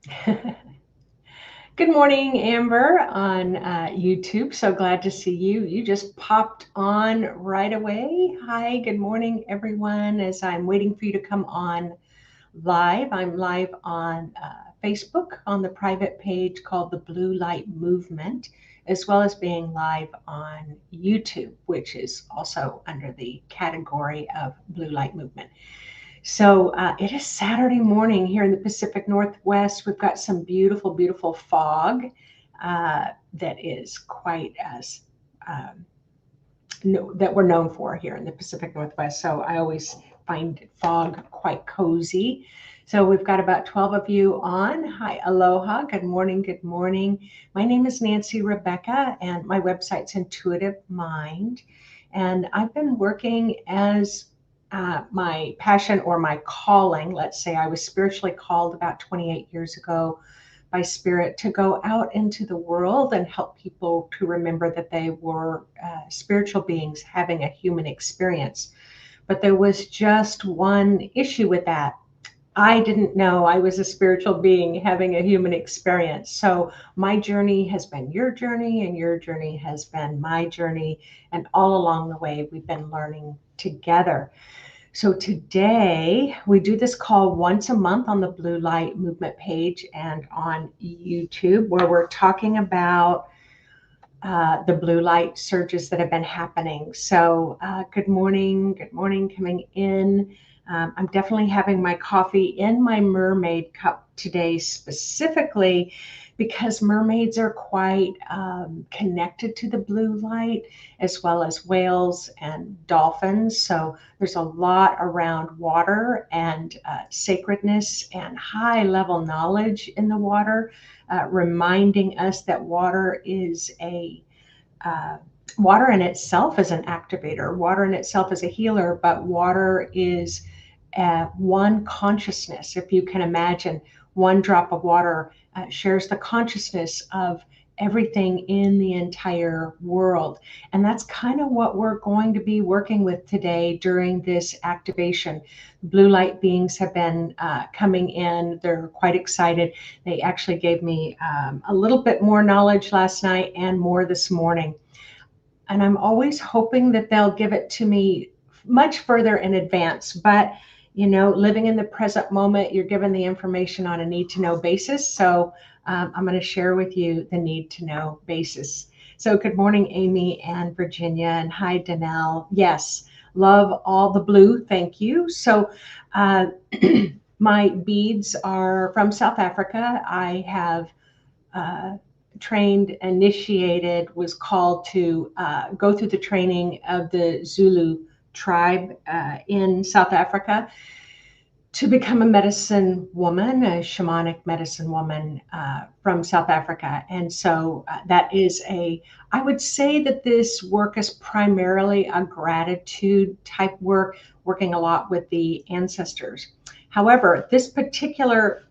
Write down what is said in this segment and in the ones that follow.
Good morning, Amber, on YouTube. So glad to see you. You just popped on right away. Hi, good morning, everyone. As I'm waiting for you to come on live, I'm live on Facebook on the private page called the Blue Light Movement, as well as being live on YouTube, which is also under the category of Blue Light Movement. So it is Saturday morning here in the Pacific Northwest. We've got some beautiful, beautiful fog that is quite as that we're known for here in the Pacific Northwest. So I always find fog quite cozy. So we've got about 12 of you on. Hi, aloha. Good morning. Good morning. My name is Nancy Rebecca, and my website's Intuitive Mind. And I've been working as my passion or my calling. Let's say I was spiritually called about 28 years ago by spirit to go out into the world and help people to remember that they were spiritual beings having a human experience. But there was just one issue with that. I didn't know I was a spiritual being having a human experience. So my journey has been your journey, and your journey has been my journey. And all along the way, we've been learning together. So today we do this call once a month on the Blue Light Movement page and on YouTube, where we're talking about the blue light surges that have been happening. So good morning, coming in. I'm definitely having my coffee in my mermaid cup today, specifically because mermaids are quite connected to the blue light, as well as whales and dolphins. So there's a lot around water and sacredness and high level knowledge in the water, reminding us that water is a water in itself is an activator. Water in itself is a healer, but water is one consciousness. If you can imagine, one drop of water shares the consciousness of everything in the entire world. And that's kind of what we're going to be working with today during this activation. Blue light beings have been coming in. They're quite excited. They actually gave me a little bit more knowledge last night and more this morning. And I'm always hoping that they'll give it to me much further in advance. But living in the present moment, you're given the information on a need to know basis. So I'm going to share with you the need to know basis. So good morning, Amy and Virginia, and hi, Danelle. Yes, love all the blue. Thank you. So my beads are from South Africa. I have trained, initiated, was called to go through the training of the Zulu tribe in South Africa to become a medicine woman, a shamanic medicine woman from South Africa. And so that is I would say that this work is primarily a gratitude type work, working a lot with the ancestors. However, this particular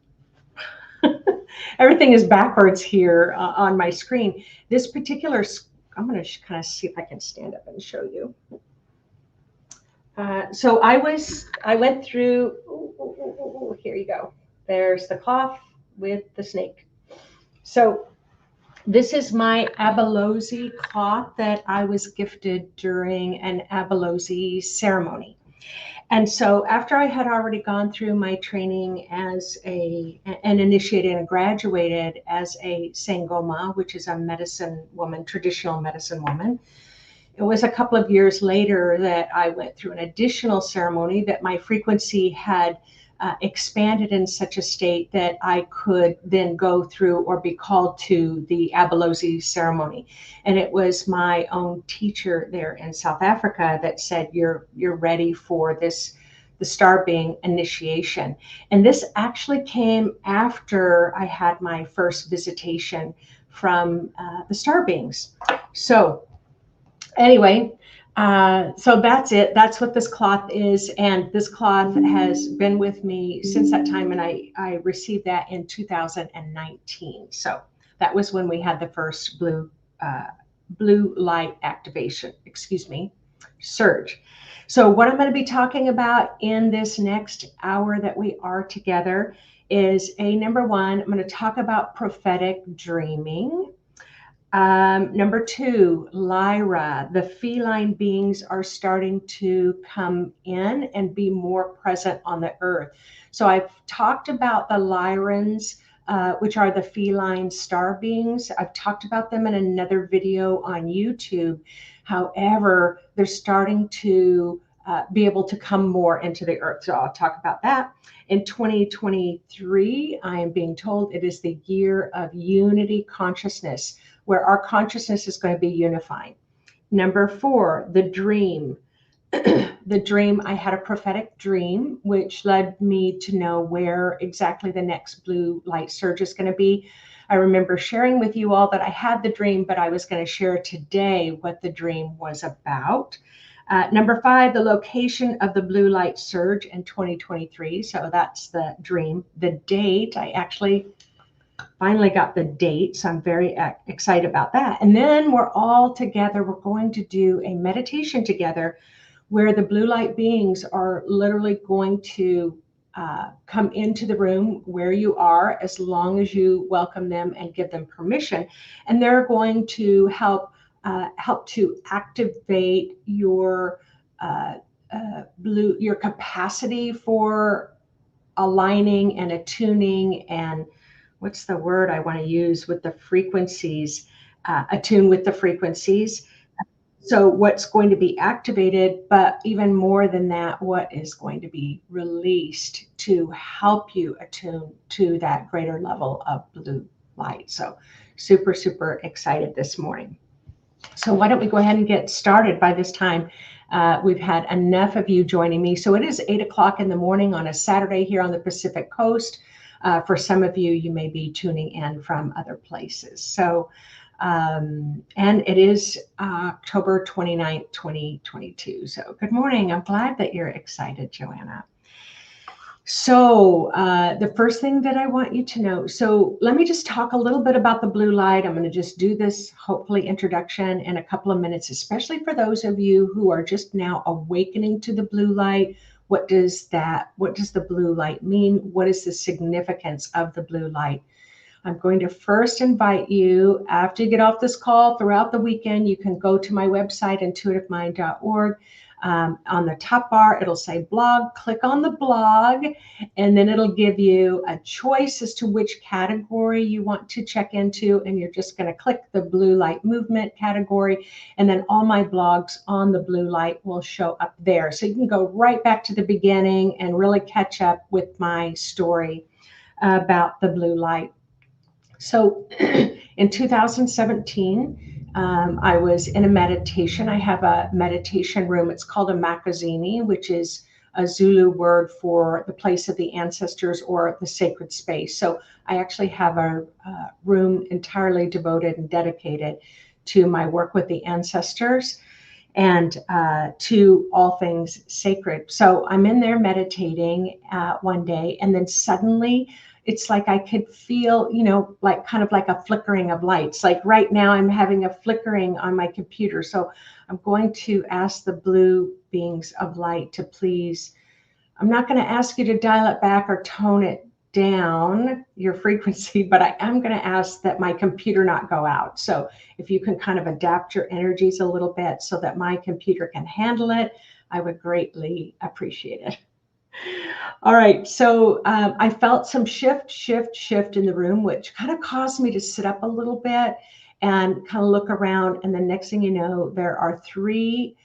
everything is backwards here on my screen. This particular, I'm going to kind of see if I can stand up and show you. So I went through, here you go. There's the cloth with the snake. So this is my abalone cloth that I was gifted during an abalone ceremony. And so after I had already gone through my training as and initiated and graduated as a Sangoma, which is a medicine woman, traditional medicine woman, it was a couple of years later that I went through an additional ceremony that my frequency had expanded in such a state that I could then go through or be called to the abalone ceremony. And it was my own teacher there in South Africa that said, you're ready for this, the star being initiation. And this actually came after I had my first visitation from the star beings. So anyway, so that's it. That's what this cloth is. And this cloth has been with me since that time. And I received that in 2019. So that was when we had the first blue light activation, excuse me. surge. So what I'm going to be talking about in this next hour that we are together is number one, I'm going to talk about prophetic dreaming. Number two, Lyra. The feline beings are starting to come in and be more present on the earth. So I've talked about the Lyrans, which are the feline star beings. I've talked about them in another video on YouTube. However, they're starting to be able to come more into the earth. So I'll talk about that. In 2023, I am being told it is the year of unity consciousness, where our consciousness is going to be unifying. Number four, the dream. The dream, I had a prophetic dream, which led me to know where exactly the next blue light surge is going to be. I remember sharing with you all that I had the dream, but I was going to share today what the dream was about. Number five, the location of the blue light surge in 2023. So that's the dream. The date, I actually finally got the date, so I'm very excited about that. And then we're all together. We're going to do a meditation together where the blue light beings are literally going to come into the room where you are, as long as you welcome them and give them permission. And they're going to help to activate your your capacity for aligning and attuning, and what's the word I want to use, with the frequencies, attune with the frequencies. So what's going to be activated, but even more than that, what is going to be released to help you attune to that greater level of blue light. So super, super excited this morning. So why don't we go ahead and get started. By this time, we've had enough of you joining me. So it is 8 o'clock in the morning on a Saturday here on the Pacific Coast. For some of you, you may be tuning in from other places. So, and it is October 29th, 2022. So good morning. I'm glad that you're excited, Joanna. So the first thing that I want you to know, so let me just talk a little bit about the blue light. I'm going to just do this, hopefully, introduction in a couple of minutes, especially for those of you who are just now awakening to the blue light. What does the blue light mean? What is the significance of the blue light? I'm going to first invite you, after you get off this call, throughout the weekend, you can go to my website, intuitivemind.org. On the top bar, it'll say blog. Click on the blog, and then it'll give you a choice as to which category you want to check into. And you're just going to click the blue light movement category, and then all my blogs on the blue light will show up there. So you can go right back to the beginning and really catch up with my story about the blue light. So in 2017, I was in a meditation. I have a meditation room. It's called a makazini, which is a Zulu word for the place of the ancestors or the sacred space. So I actually have a room entirely devoted and dedicated to my work with the ancestors and to all things sacred. So I'm in there meditating one day, and then suddenly it's like I could feel, like kind of like a flickering of lights. Like right now I'm having a flickering on my computer. So I'm going to ask the blue beings of light to please, I'm not going to ask you to dial it back or tone it down, your frequency, but I am going to ask that my computer not go out. So if you can kind of adapt your energies a little bit so that my computer can handle it, I would greatly appreciate it. All right, so I felt some shift in the room, which kind of caused me to sit up a little bit and kind of look around. And the next thing you know, there are three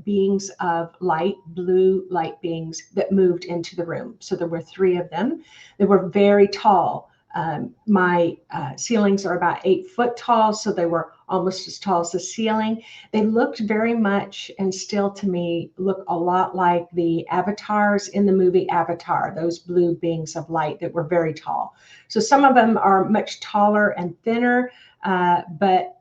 beings of light, blue light beings that moved into the room. So there were three of them. They were very tall. My ceilings are about 8 foot tall, so they were almost as tall as the ceiling. They looked very much, and still to me, look a lot like the avatars in the movie Avatar, those blue beings of light that were very tall. So some of them are much taller and thinner, but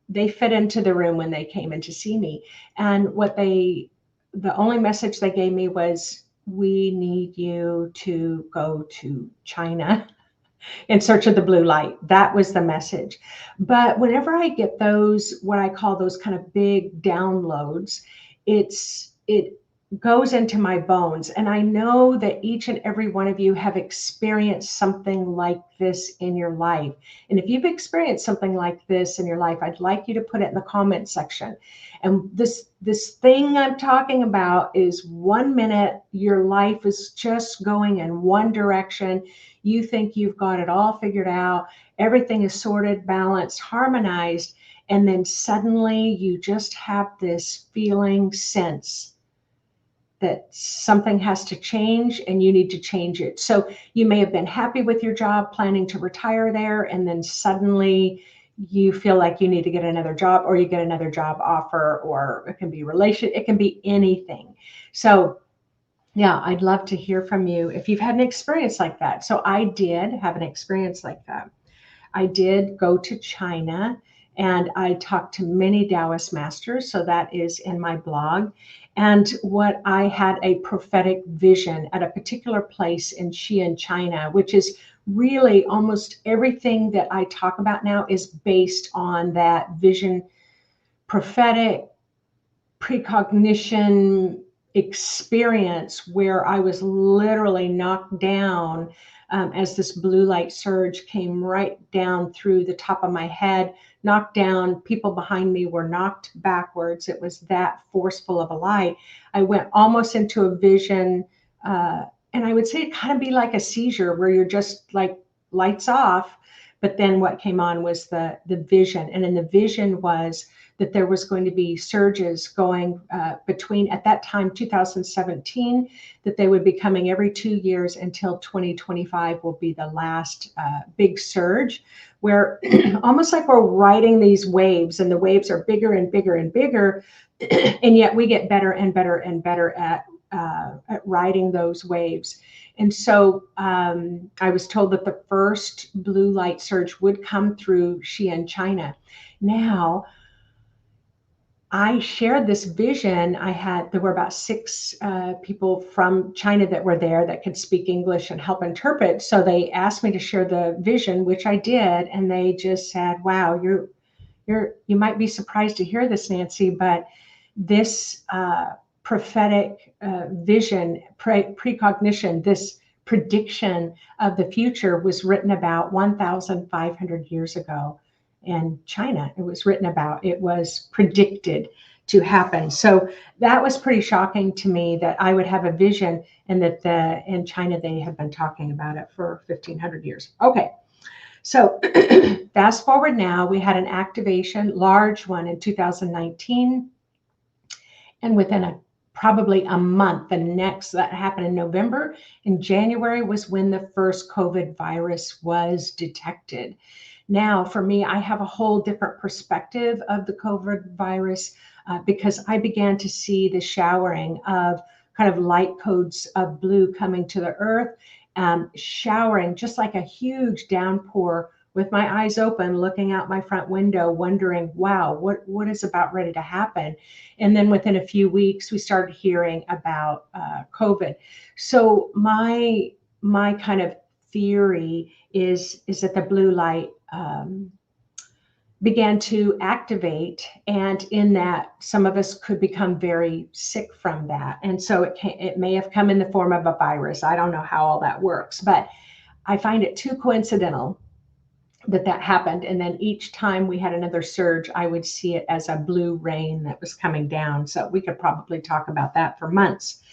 they fit into the room when they came in to see me. And the only message they gave me was, we need you to go to China. in search of the blue light. That was the message. But whenever I get those, what I call those kind of big downloads, it goes into my bones. And I know that each and every one of you have experienced something like this in your life. And if you've experienced something like this in your life, I'd like you to put it in the comment section. And this thing I'm talking about is 1 minute your life is just going in one direction. You think you've got it all figured out. Everything is sorted, balanced, harmonized. And then suddenly you just have this feeling, sense that something has to change and you need to change it. So you may have been happy with your job, planning to retire there, and then suddenly you feel like you need to get another job, or you get another job offer, or it can be it can be anything. So yeah, I'd love to hear from you if you've had an experience like that. So I did have an experience like that. I did go to China and I talked to many Taoist masters. So that is in my blog. And what I had a prophetic vision at a particular place in Xi'an, China, which is really almost everything that I talk about now is based on that vision, prophetic precognition experience where I was literally knocked down as this blue light surge came right down through the top of my head, knocked down. People behind me were knocked backwards. It was that forceful of a light. I went almost into a vision, and I would say it kind of be like a seizure where you're just like lights off. But then what came on was the vision. And in the vision was that there was going to be surges going between, at that time, 2017, that they would be coming every 2 years until 2025 will be the last big surge, where almost like we're riding these waves, and the waves are bigger and bigger and bigger, and yet we get better and better and better at riding those waves. And so I was told that the first blue light surge would come through Xi'an, China. Now, I shared this vision. There were about 6 people from China that were there that could speak English and help interpret. So they asked me to share the vision, which I did. And they just said, wow, you might be surprised to hear this, Nancy, but this prophetic vision, precognition, this prediction of the future was written about 1,500 years ago. In China, it was written about, it was predicted to happen. So that was pretty shocking to me that I would have a vision, and that in China they have been talking about it for 1,500 years. Okay, so fast forward now, we had an activation, large one in 2019, and within probably a month, that happened in November. In January was when the first COVID virus was detected. Now, for me, I have a whole different perspective of the COVID virus because I began to see the showering of kind of light codes of blue coming to the earth, showering just like a huge downpour, with my eyes open, looking out my front window, wondering, wow, what is about ready to happen? And then within a few weeks, we started hearing about COVID. So my kind of theory is that the blue light began to activate, and in that some of us could become very sick from that. And so it may have come in the form of a virus. I don't know how all that works, but I find it too coincidental that happened. And then each time we had another surge, I would see it as a blue rain that was coming down. So we could probably talk about that for months.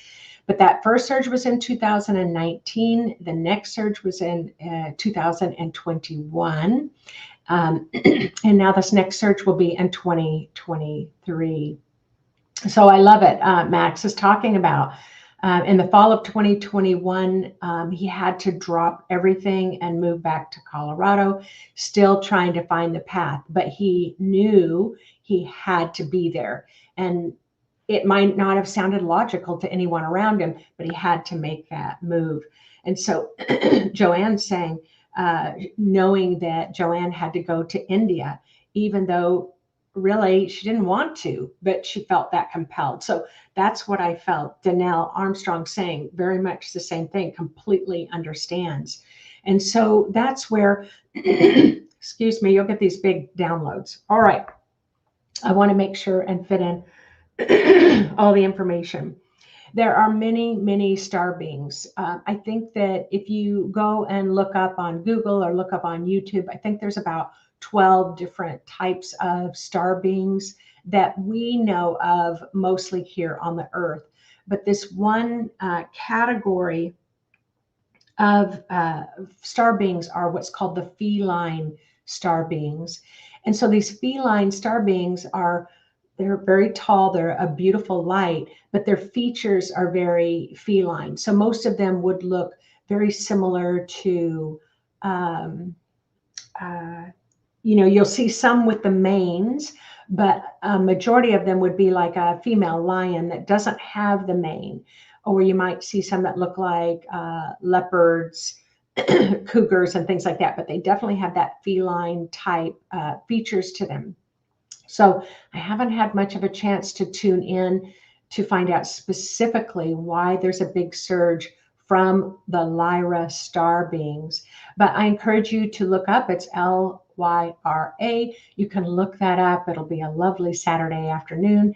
But that first surge was in 2019. The next surge was in 2021. And now this next surge will be in 2023. So I love it. Max is talking about in the fall of 2021, he had to drop everything and move back to Colorado, still trying to find the path. But he knew he had to be there. And it might not have sounded logical to anyone around him, but he had to make that move. And so Joanne's saying, knowing that Joanne had to go to India, even though really she didn't want to, but she felt that compelled. So that's what I felt. Danelle Armstrong saying very much the same thing, completely understands. And so that's where, excuse me, you'll get these big downloads. All right. I want to make sure and fit in all the information. There are many, many star beings. I think that if you go and look up on Google or look up on YouTube, I think there's about 12 different types of star beings that we know of mostly here on the earth. But this one category of star beings are what's called the feline star beings. And so these feline star beings they're very tall, they're a beautiful light, but their features are very feline. So most of them would look very similar to, you'll see some with the manes, but a majority of them would be like a female lion that doesn't have the mane. Or you might see some that look like leopards, cougars, and things like that, but they definitely have that feline type features to them. So I haven't had much of a chance to tune in to find out specifically why there's a big surge from the Lyra star beings. But I encourage you to look up, it's Lyra. You can look that up. It'll be a lovely Saturday afternoon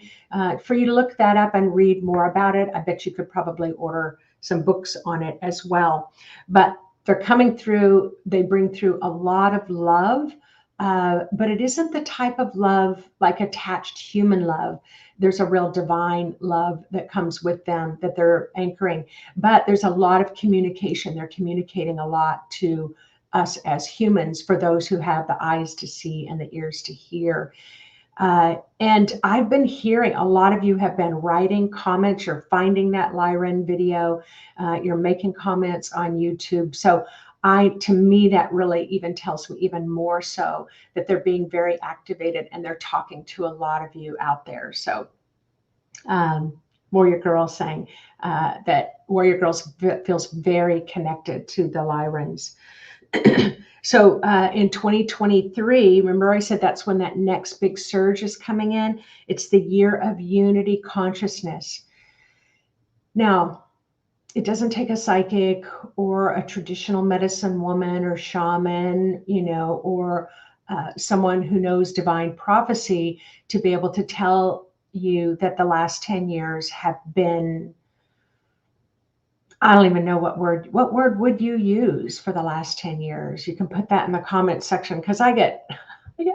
for you to look that up and read more about it. I bet you could probably order some books on it as well. But they're coming through, they bring through a lot of love. But it isn't the type of love like attached human love. There's a real divine love that comes with them that they're anchoring. But there's a lot of communication. They're communicating a lot to us as humans for those who have the eyes to see and the ears to hear. And I've been hearing a lot of you have been writing comments. You're finding that Lyran video. You're making comments on YouTube. So to me, that really even tells me even more so that they're being very activated and they're talking to a lot of you out there. So Warrior Girl saying that Warrior Girls feels very connected to the Lyrans. So in 2023, remember I said that's when that next big surge is coming in. It's the year of unity consciousness. Now, it doesn't take a psychic or a traditional medicine woman or shaman, or someone who knows divine prophecy to be able to tell you that the last 10 years have been, I don't even know what word would you use for the last 10 years? You can put that in the comment section because I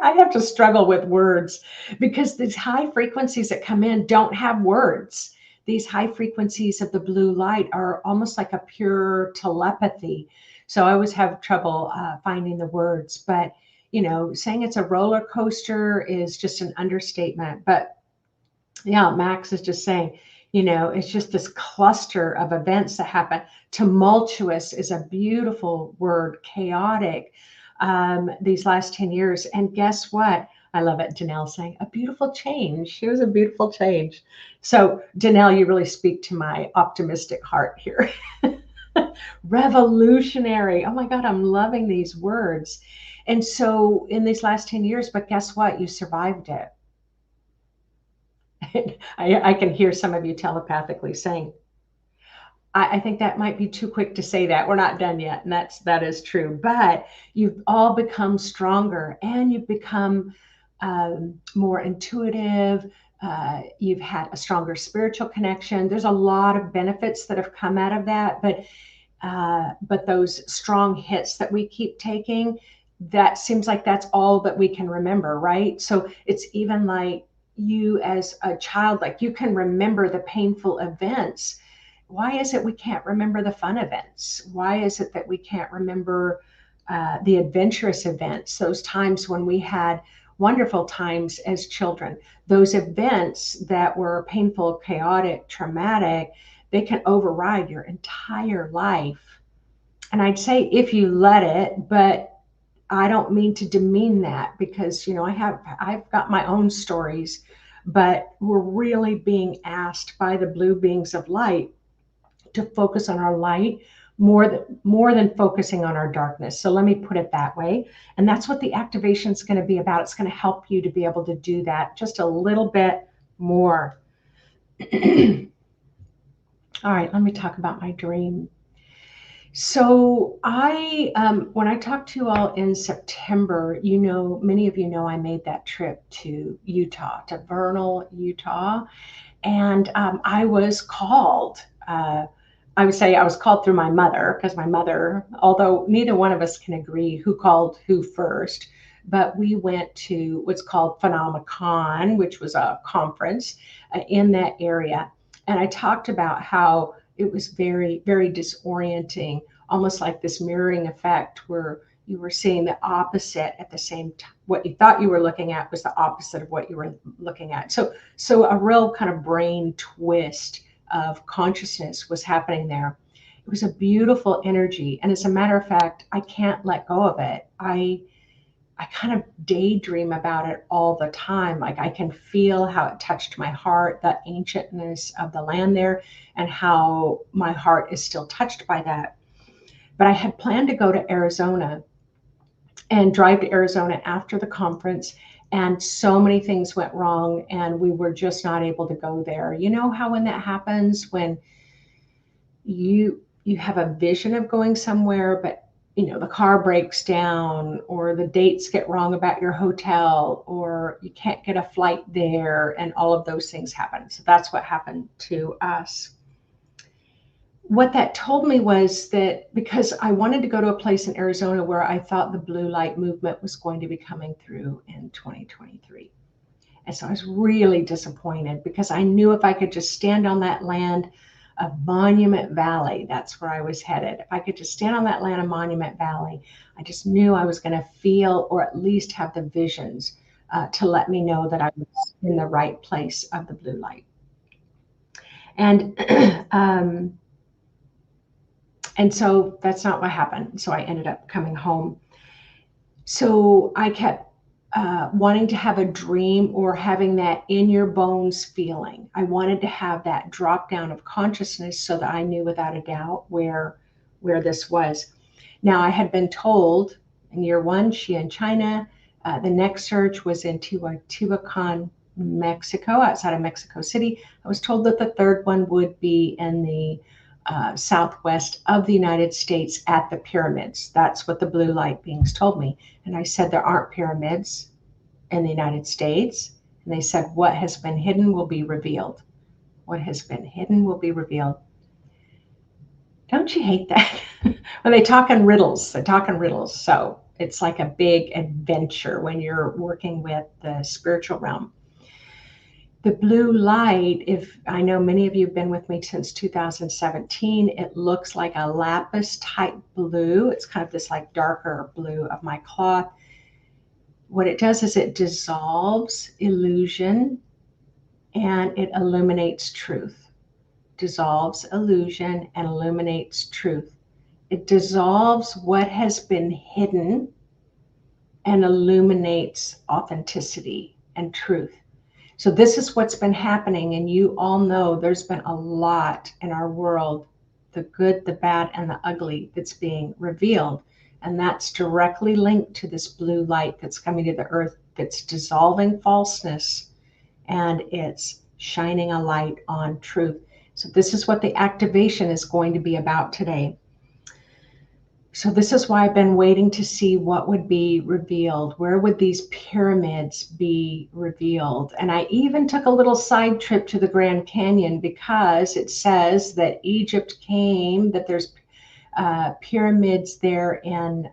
have to struggle with words because these high frequencies that come in don't have words. These high frequencies of the blue light are almost like a pure telepathy. So I always have trouble finding the words, but saying it's a roller coaster is just an understatement. But yeah, Max is just saying, it's just this cluster of events that happen. Tumultuous is a beautiful word, chaotic, these last 10 years. And guess what? I love it. Danelle saying a beautiful change. It was a beautiful change. So Danelle, you really speak to my optimistic heart here. Revolutionary. Oh my God, I'm loving these words. And so in these last 10 years, but guess what? You survived it. I can hear some of you telepathically saying, I think that might be too quick to say that. We're not done yet. And that is true. But you've all become stronger and you've become more intuitive. You've had a stronger spiritual connection. There's a lot of benefits that have come out of that. But those strong hits that we keep taking, that seems like that's all that we can remember, right? So it's even like you as a child, like you can remember the painful events. Why is it we can't remember the fun events? Why is it that we can't remember the adventurous events, those times when we had wonderful times as children? Those events that were painful, chaotic, traumatic, they can override your entire life. And I'd say if you let it, but I don't mean to demean that because, I've got my own stories, but we're really being asked by the blue beings of light to focus on our light more than focusing on our darkness. So let me put it that way. And that's what the activation is going to be about. It's going to help you to be able to do that just a little bit more. All right, let me talk about my dream. So when I talked to you all in September, many of you know I made that trip to Utah, to Vernal, Utah, and I was called. I would say I was called through my mother, because my mother, although neither one of us can agree who called who first, but we went to what's called Phenomenon, which was a conference in that area. And I talked about how it was very, very disorienting, almost like this mirroring effect where you were seeing the opposite at the same time. What you thought you were looking at was the opposite of what you were looking at. So a real kind of brain twist of consciousness was happening there. It was a beautiful energy. And as a matter of fact, I can't let go of it. I kind of daydream about it all the time. Like I can feel how it touched my heart, the ancientness of the land there, and how my heart is still touched by that. But I had planned to go to Arizona and drive to Arizona after the conference. And so many things went wrong, and we were just not able to go there. You know how when that happens, when you have a vision of going somewhere, but the car breaks down, or the dates get wrong about your hotel, or you can't get a flight there, and all of those things happen. So that's what happened to us. What that told me was that because I wanted to go to a place in Arizona where I thought the blue light movement was going to be coming through in 2023. And so I was really disappointed, because I knew if I could just stand on that land of Monument Valley, that's where I was headed. If I could just stand on that land of Monument Valley, I just knew I was going to feel, or at least have the visions to let me know that I was in the right place of the blue light. And and so that's not what happened. So I ended up coming home. So I kept wanting to have a dream, or having that in your bones feeling. I wanted to have that drop down of consciousness so that I knew without a doubt where this was. Now, I had been told in year one, she in China. The next search was in Tehuacan, Mexico, outside of Mexico City. I was told that the third one would be in the southwest of the United States at the pyramids. That's what the blue light beings told me. And I said, there aren't pyramids in the United States. And they said, what has been hidden will be revealed. What has been hidden will be revealed. Don't you hate that? When they talk in riddles, So it's like a big adventure when you're working with the spiritual realm. The blue light, if I know many of you have been with me since 2017, it looks like a lapis type blue. It's kind of this like darker blue of my cloth. What it does is it dissolves illusion and it illuminates truth. Dissolves illusion and illuminates truth. It dissolves what has been hidden and illuminates authenticity and truth. So this is what's been happening, and you all know there's been a lot in our world, the good, the bad, and the ugly, that's being revealed. And that's directly linked to this blue light that's coming to the earth, that's dissolving falseness, and it's shining a light on truth. So this is what the activation is going to be about today. So this is why I've been waiting to see what would be revealed. Where would these pyramids be revealed? And I even took a little side trip to the Grand Canyon, because it says that Egypt came, that there's pyramids there in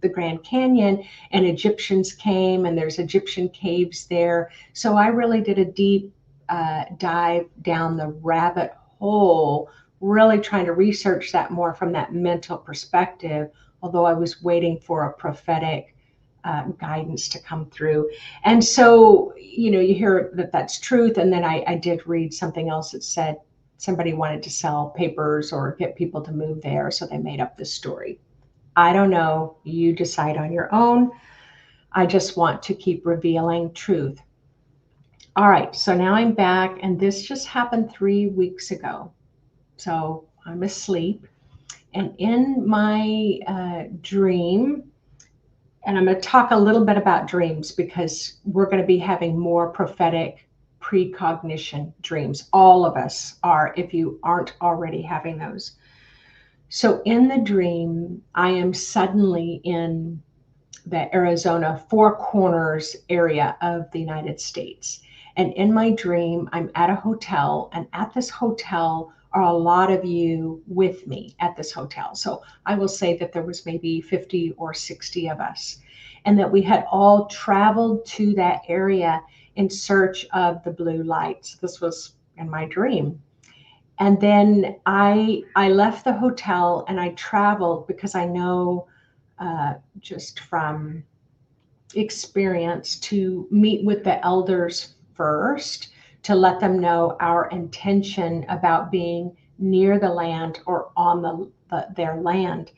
the Grand Canyon, and Egyptians came, and there's Egyptian caves there. So I really did a deep dive down the rabbit hole, really trying to research that more from that mental perspective, although I was waiting for a prophetic guidance to come through. And so, you hear that that's truth. And then I did read something else that said somebody wanted to sell papers or get people to move there, so they made up this story. I don't know. You decide on your own. I just want to keep revealing truth. All right, so now I'm back, and this just happened 3 weeks ago. So I'm asleep, and in my dream, and I'm going to talk a little bit about dreams, because we're going to be having more prophetic precognition dreams. All of us are, if you aren't already having those. So in the dream, I am suddenly in the Arizona Four Corners area of the United States. And in my dream, I'm at a hotel, and at this hotel are a lot of you with me at this hotel. So I will say that there was maybe 50 or 60 of us, and that we had all traveled to that area in search of the blue lights. This was in my dream. And then I left the hotel and I traveled because I know just from experience to meet with the elders first to let them know our intention about being near the land or on their land.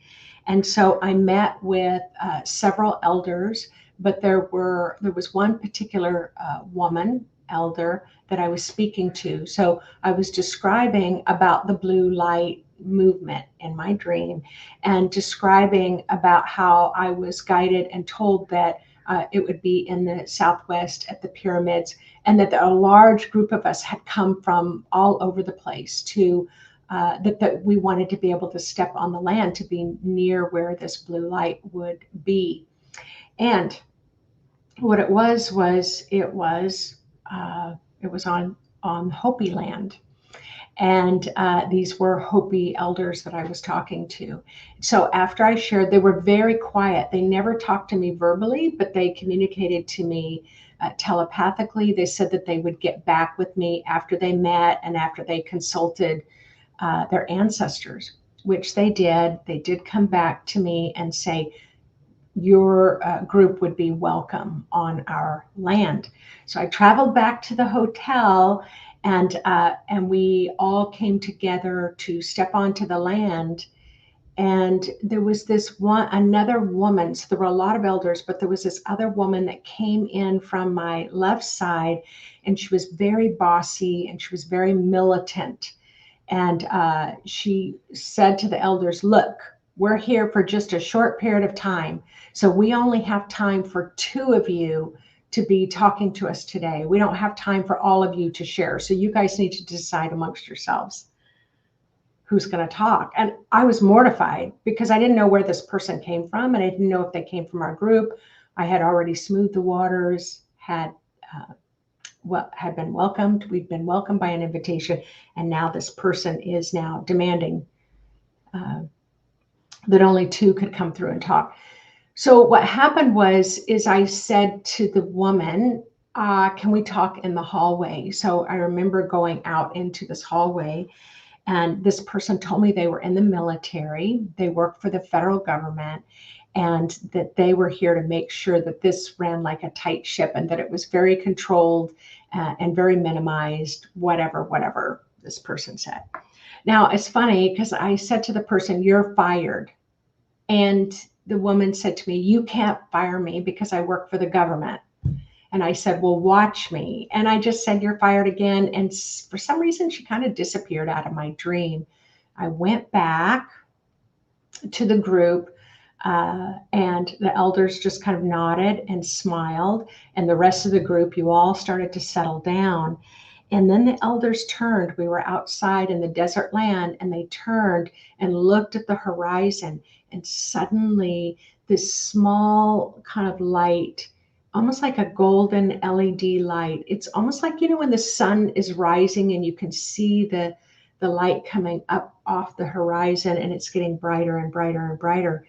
And so I met with several elders, but there was one particular woman elder that I was speaking to. So I was describing about the blue light movement in my dream and describing about how I was guided and told that it would be in the Southwest at the pyramids, and that a large group of us had come from all over the place to that we wanted to be able to step on the land to be near where this blue light would be. And what it was it was on Hopi land. And these were Hopi elders that I was talking to. So after I shared, they were very quiet. They never talked to me verbally, but they communicated to me telepathically. They said that they would get back with me after they met and after they consulted their ancestors, which they did. They did come back to me and say, your group would be welcome on our land. So I traveled back to the hotel, and we all came together to step onto the land. And there was another woman. So there were a lot of elders, but there was this other woman that came in from my left side, and she was very bossy and she was very militant. And she said to the elders, look, we're here for just a short period of time. So we only have time for 2 of you to be talking to us today. We don't have time for all of you to share. So you guys need to decide amongst yourselves who's going to talk. And I was mortified because I didn't know where this person came from. And I didn't know if they came from our group. I had already smoothed the waters, had been welcomed. We'd been welcomed by an invitation. And now this person is now demanding that only 2 could come through and talk. So what happened is I said to the woman, can we talk in the hallway? So I remember going out into this hallway, and this person told me they were in the military. They worked for the federal government, and that they were here to make sure that this ran like a tight ship and that it was very controlled and very minimized, whatever this person said. Now, it's funny because I said to the person, you're fired. And the woman said to me, you can't fire me because I work for the government. And I said, well, watch me. And I just said, you're fired again. And for some reason, she kind of disappeared out of my dream. I went back to the group, and the elders just kind of nodded and smiled. And the rest of the group, you all started to settle down. And then the elders turned. We were outside in the desert land, and they turned and looked at the horizon. And suddenly, this small kind of light, almost like a golden LED light. It's almost like, when the sun is rising and you can see the light coming up off the horizon, and it's getting brighter and brighter and brighter.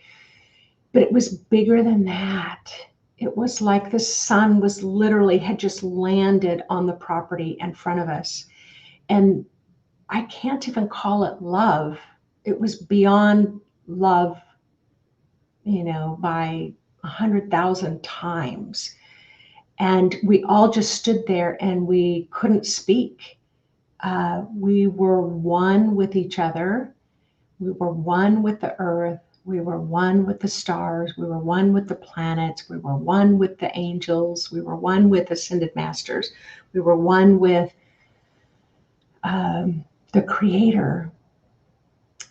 But it was bigger than that. It was like the sun had just landed on the property in front of us. And I can't even call it love. It was beyond love, by 100,000 times. And we all just stood there and we couldn't speak. We were one with each other. We were one with the earth. We were one with the stars. We were one with the planets. We were one with the angels. We were one with ascended masters. We were one with the creator.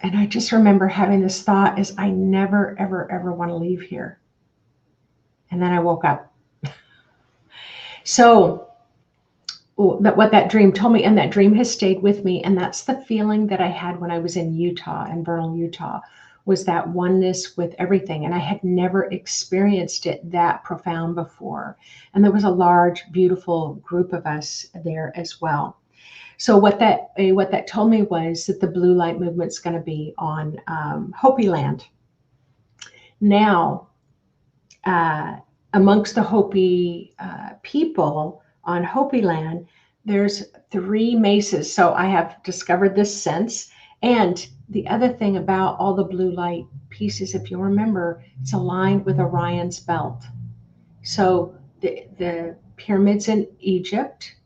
And I just remember having this thought is I never, ever, ever want to leave here. And then I woke up. So what that dream told me, and that dream has stayed with me. And that's the feeling that I had when I was in Utah, in Vernal, Utah, was that oneness with everything. And I had never experienced it that profound before. And there was a large, beautiful group of us there as well. So what that told me was that the blue light movement's going to be on Hopi land. Now, amongst the Hopi people on Hopi land, there's 3 mesas. So I have discovered this sense. And the other thing about all the blue light pieces, if you remember, it's aligned with Orion's belt. So the pyramids in Egypt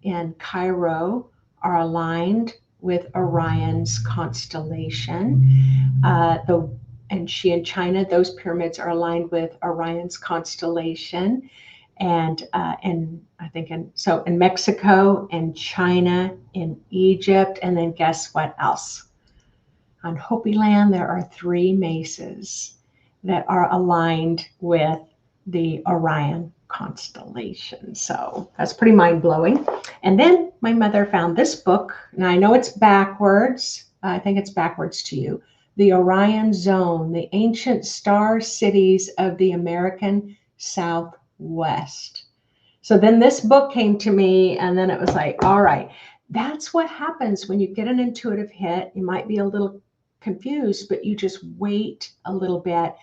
and Cairo are aligned with Orion's constellation. And in China, those pyramids are aligned with Orion's constellation. And I think in Mexico and China, in Egypt, and then guess what else? On Hopi land, there are 3 mesas that are aligned with the Orion constellation. So that's pretty mind-blowing. And then my mother found this book, and I know it's backwards. I think it's backwards to you. The Orion Zone, the Ancient Star Cities of the American Southwest. So then this book came to me, and then it was like, all right, that's what happens when you get an intuitive hit. You might be a little confused, but you just wait a little bit,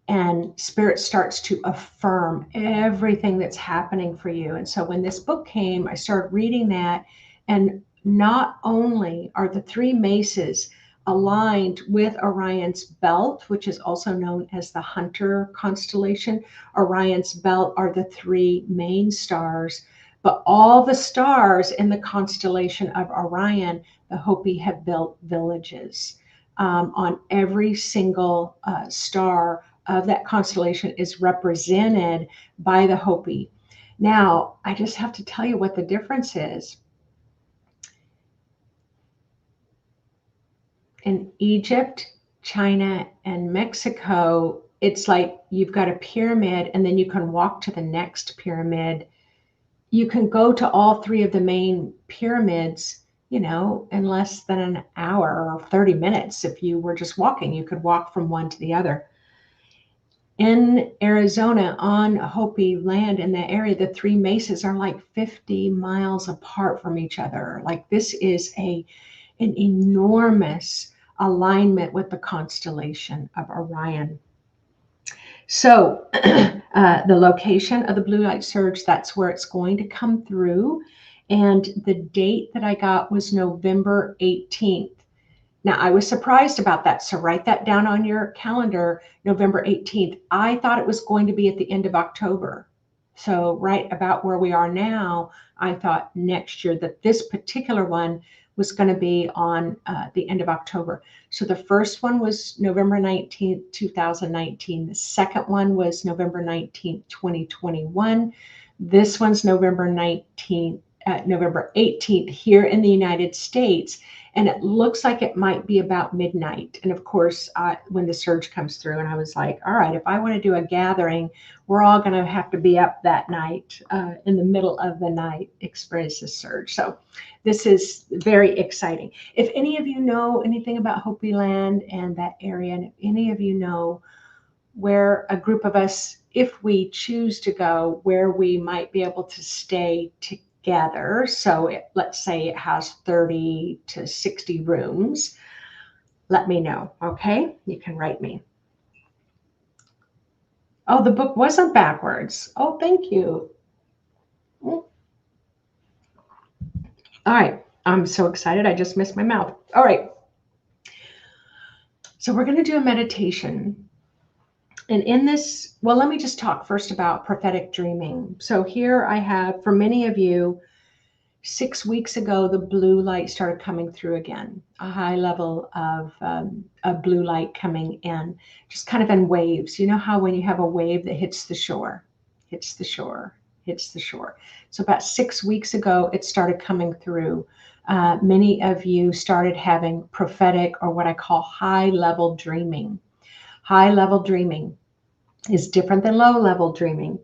and Spirit starts to affirm everything that's happening for you. And so when this book came, I started reading that, and not only are the 3 mesas aligned with Orion's belt, which is also known as the Hunter constellation. Orion's belt are the 3 main stars, but all the stars in the constellation of Orion, the Hopi have built villages. On every single star of that constellation is represented by the Hopi. Now, I just have to tell you what the difference is. In Egypt, China, and Mexico, it's like you've got a pyramid, and then you can walk to the next pyramid. You can go to all 3 of the main pyramids, in less than an hour or 30 minutes. If you were just walking, you could walk from one to the other. In Arizona, on Hopi land in that area, the 3 mesas are like 50 miles apart from each other. Like, this is an enormous alignment with the constellation of Orion. So the location of the blue light surge, that's where it's going to come through. And the date that I got was November 18th. Now, I was surprised about that. So write that down on your calendar, November 18th. I thought it was going to be at the end of October. So right about where we are now, I thought next year that this particular one was going to be on the end of October. So the first one was November 19th, 2019. The second one was November 19th, 2021. This one's November 18th here in the United States. And it looks like it might be about midnight. And of course, when the surge comes through, and I was like, all right, if I want to do a gathering, we're all going to have to be up that night, in the middle of the night, experience the surge. So this is very exciting. If any of you know anything about Hopi land and that area, and if any of you know where a group of us, if we choose to go, where we might be able to stay together. So let's say it has 30 to 60 rooms. Let me know, okay? You can write me. Oh, the book wasn't backwards. Oh, thank you. All right, I'm so excited. I just missed my mouth. All right. So we're going to do a meditation. And in this, well, let me just talk first about prophetic dreaming. So here I have, for many of you, 6 weeks ago, the blue light started coming through again, a high level of blue light coming in, just kind of in waves. You know how when you have a wave that hits the shore, hits the shore, hits the shore. So about 6 weeks ago, it started coming through. Many of you started having prophetic, or what I call high level dreaming. High level dreaming is different than low level dreaming.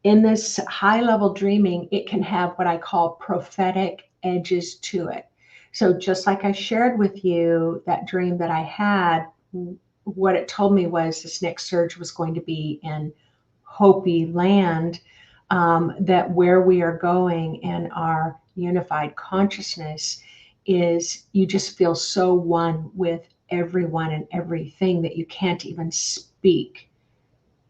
in this high level dreaming, it can have what I call prophetic edges to it. So just like I shared with you that dream that I had, what it told me was this next surge was going to be in Hopi land, that where we are going in our unified consciousness is you just feel so one with everyone and everything that you can't even speak.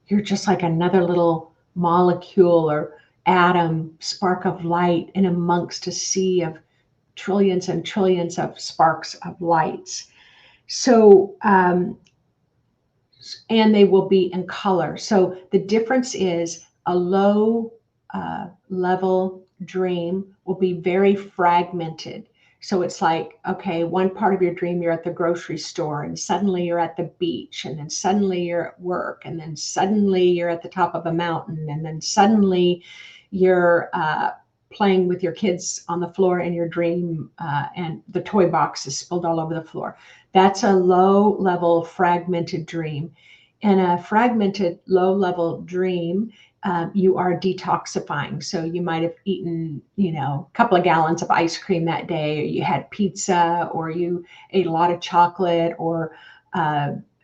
You're just like another little molecule or atom, spark of light in amongst a sea of trillions and trillions of sparks of lights. So, and they will be in color. So the difference is a low level dream will be very fragmented. So it's like, okay, one part of your dream, you're at the grocery store, and suddenly you're at the beach, and then suddenly you're at work, and then suddenly you're at the top of a mountain, and then suddenly you're playing with your kids on the floor in your dream, and the toy box is spilled all over the floor. That's a low level fragmented dream. In a fragmented low level dream, you are detoxifying. So you might have eaten, a couple of gallons of ice cream that day, or you had pizza, or you ate a lot of chocolate, or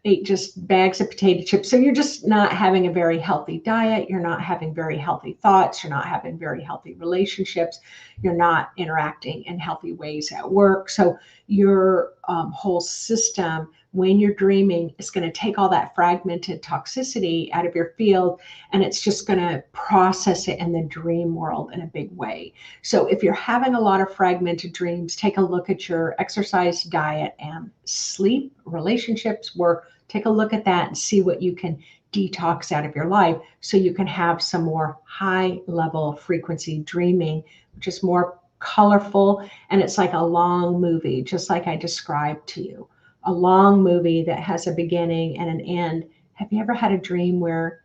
ate just bags of potato chips. So you're just not having a very healthy diet. You're not having very healthy thoughts. You're not having very healthy relationships. You're not interacting in healthy ways at work. So your whole system, when you're dreaming, is going to take all that fragmented toxicity out of your field, and it's just going to process it in the dream world in a big way. So if you're having a lot of fragmented dreams, take a look at your exercise, diet, and sleep, relationships, work. Take a look at that and see what you can detox out of your life so you can have some more high level frequency dreaming, which is more colorful, and it's like a long movie, just like I described to you. A long movie that has a beginning and an end. Have you ever had a dream where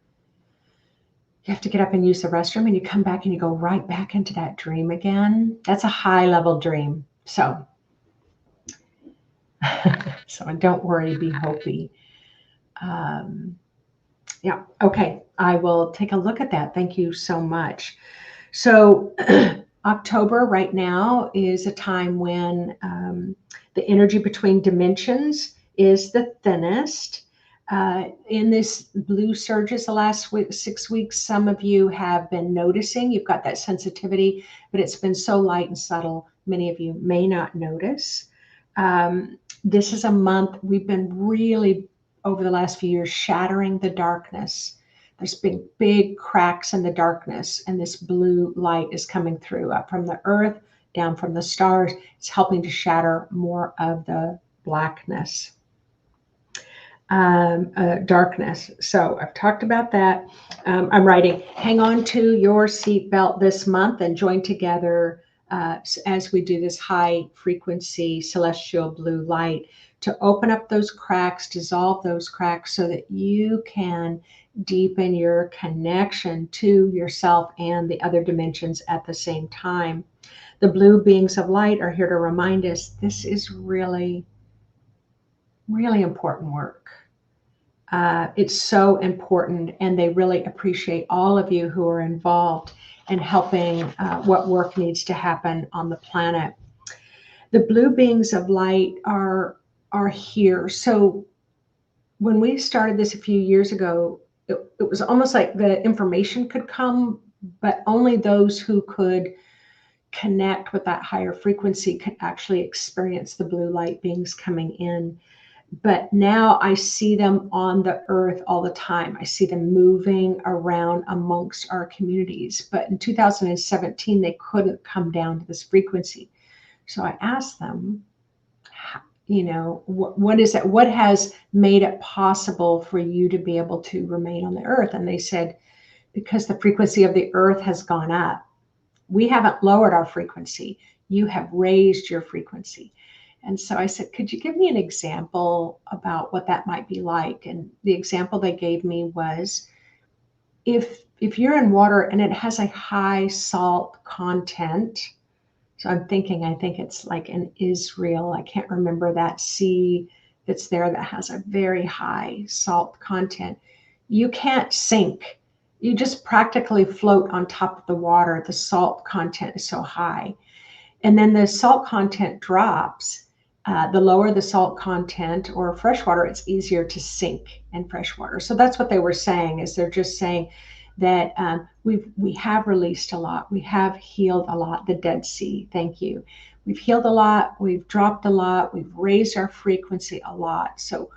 you have to get up and use the restroom and you come back and you go right back into that dream again? That's a high level dream. So, so don't worry, be Hopi. Yeah, okay. I will take a look at that. Thank you so much. So October right now is a time when the energy between dimensions is the thinnest. In this blue surges the last 6 weeks, some of you have been noticing, you've got that sensitivity, but it's been so light and subtle, many of you may not notice. This is a month we've been really, over the last few years, shattering the darkness. There's been big cracks in the darkness, and this blue light is coming through up from the earth, down from the stars. It's helping to shatter more of the blackness, darkness. So I've talked about that. I'm writing, hang on to your seatbelt this month and join together as we do this high frequency celestial blue light to open up those cracks, dissolve those cracks so that you can deepen your connection to yourself and the other dimensions at the same time. The blue beings of light are here to remind us this is really, really important work. It's so important, and they really appreciate all of you who are involved in helping what work needs to happen on the planet. The blue beings of light are here. So when we started this a few years ago, it was almost like the information could come, but only those who could connect with that higher frequency could actually experience the blue light beings coming in. But now I see them on the earth all the time. I see them moving around amongst our communities. But in 2017, they couldn't come down to this frequency. So I asked them, what is it? What has made it possible for you to be able to remain on the earth? And they said, because the frequency of the earth has gone up. We haven't lowered our frequency. You have raised your frequency. And so I said, could you give me an example about what that might be like? And the example they gave me was, if you're in water and it has a high salt content, so I think it's like in Israel, I can't remember that sea that's there that has a very high salt content. You can't sink. you just practically float on top of the water. The salt content is so high. And then the salt content drops. The lower the salt content or freshwater, it's easier to sink in freshwater. So that's what they were saying, is they're just saying that we have released a lot. We have healed a lot. The Dead Sea, thank you. We've healed a lot. We've dropped a lot. We've raised our frequency a lot. So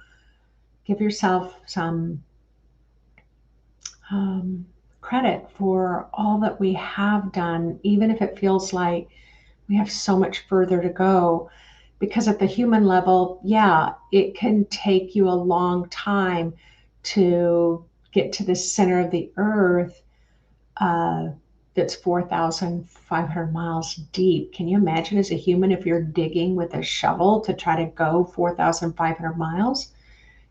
give yourself some credit for all that we have done, even if it feels like we have so much further to go. Because at the human level, yeah, it can take you a long time to get to the center of the earth that's 4,500 miles deep. Can you imagine as a human if you're digging with a shovel to try to go 4,500 miles?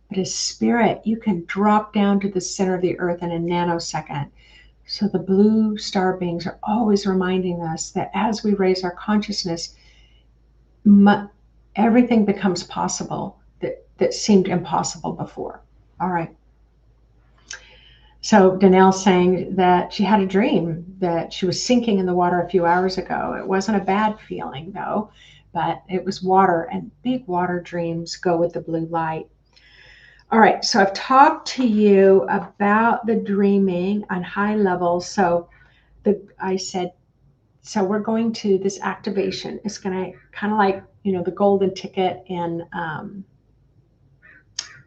But as spirit, you can drop down to the center of the earth in a nanosecond. So the blue star beings are always reminding us that as we raise our consciousness, everything becomes possible that seemed impossible before. All right. So Danelle's saying that she had a dream that she was sinking in the water a few hours ago. It wasn't a bad feeling though, but it was water, and big water dreams go with the blue light. All right, so I've talked to you about the dreaming on high levels. So I said, so we're going to this activation. It's going to kind of like, the golden ticket in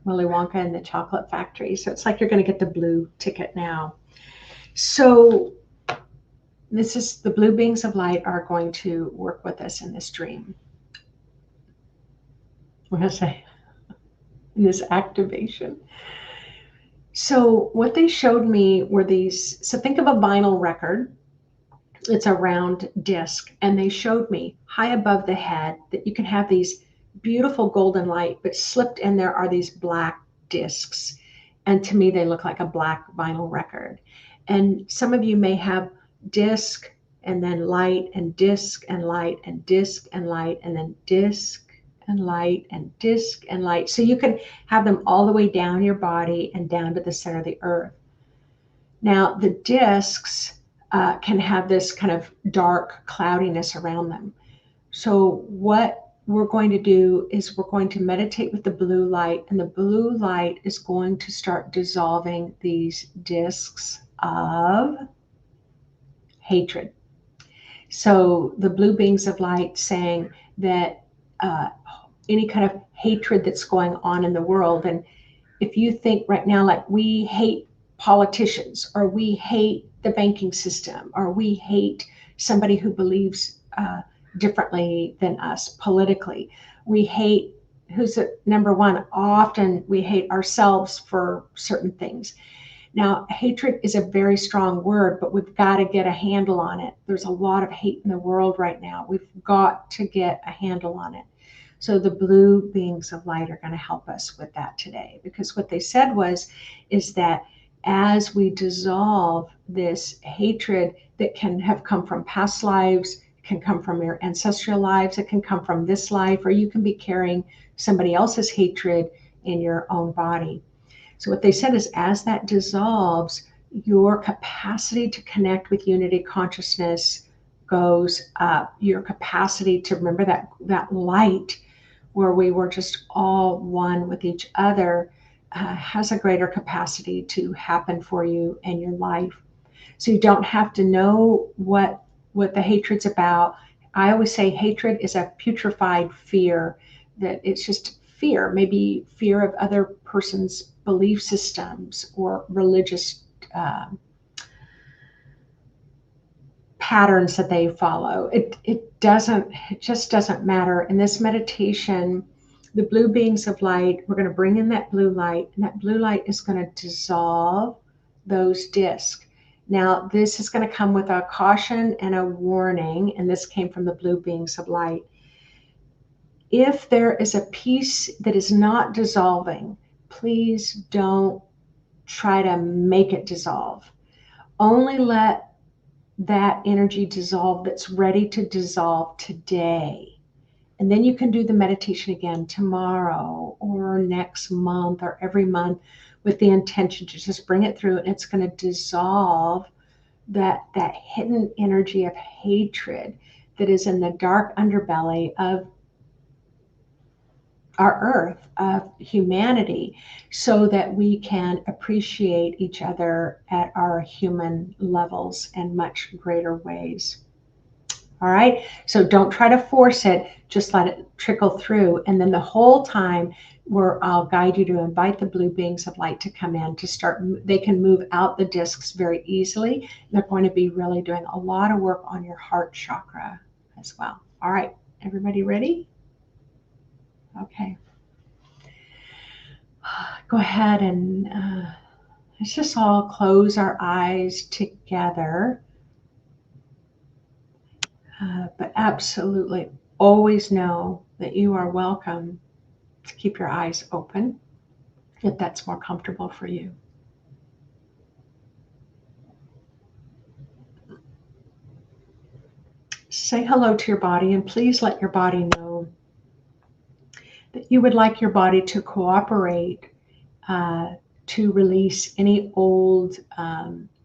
Willy Wonka and the Chocolate Factory. So it's like you're going to get the blue ticket now. So this is the blue beings of light are going to work with us in this dream. What did I say? In this activation. So what they showed me were these, so think of a vinyl record. It's a round disc, and they showed me high above the head that you can have these beautiful golden light, but slipped in there are these black discs. And to me, they look like a black vinyl record. And some of you may have disc and then light and disc and light and disc and light and then disc and light and disc and light. So you can have them all the way down your body and down to the center of the earth. Now the discs can have this kind of dark cloudiness around them. So what we're going to do is we're going to meditate with the blue light, and the blue light is going to start dissolving these discs of hatred. So the blue beings of light saying that any kind of hatred that's going on in the world, and if you think right now like we hate politicians, or we hate the banking system, or we hate somebody who believes differently than us politically, we hate who's number one. Often we hate ourselves for certain things. Now, hatred is a very strong word, but we've got to get a handle on it. There's a lot of hate in the world right now. We've got to get a handle on it. So the blue beings of light are going to help us with that today, because what they said is that as we dissolve this hatred that can have come from past lives, it can come from your ancestral lives, it can come from this life, or you can be carrying somebody else's hatred in your own body. So what they said is, as that dissolves, your capacity to connect with unity consciousness goes up. Your capacity to remember that light where we were just all one with each other has a greater capacity to happen for you in your life. So you don't have to know what the hatred's about. I always say hatred is a putrefied fear, that it's just fear, maybe fear of other person's belief systems or religious patterns that they follow. It just doesn't matter. In this meditation, the blue beings of light, we're going to bring in that blue light, and that blue light is going to dissolve those discs. Now, this is going to come with a caution and a warning, and this came from the blue beings of light. If there is a piece that is not dissolving, please don't try to make it dissolve. Only let that energy dissolve that's ready to dissolve today. And then you can do the meditation again tomorrow or next month or every month with the intention to just bring it through, and it's going to dissolve that hidden energy of hatred that is in the dark underbelly of our earth, of humanity, so that we can appreciate each other at our human levels in much greater ways. All right, so don't try to force it, just let it trickle through. And then the whole time, I'll guide you to invite the blue beings of light to come in to start. They can move out the discs very easily. They're going to be really doing a lot of work on your heart chakra as well. All right, everybody ready? Okay. Go ahead and let's just all close our eyes together. But absolutely always know that you are welcome to keep your eyes open if that's more comfortable for you. Say hello to your body, and please let your body know that you would like your body to cooperate to release any old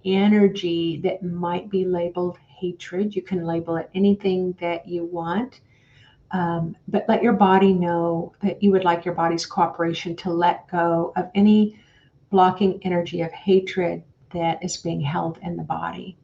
energy that might be labeled hatred. You can label it anything that you want. But let your body know that you would like your body's cooperation to let go of any blocking energy of hatred that is being held in the body.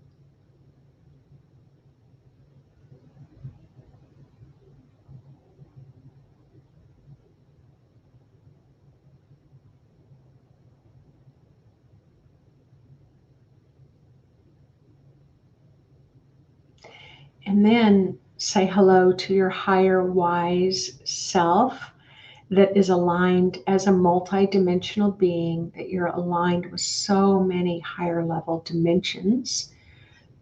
And then say hello to your higher wise self that is aligned as a multi-dimensional being, that you're aligned with so many higher level dimensions.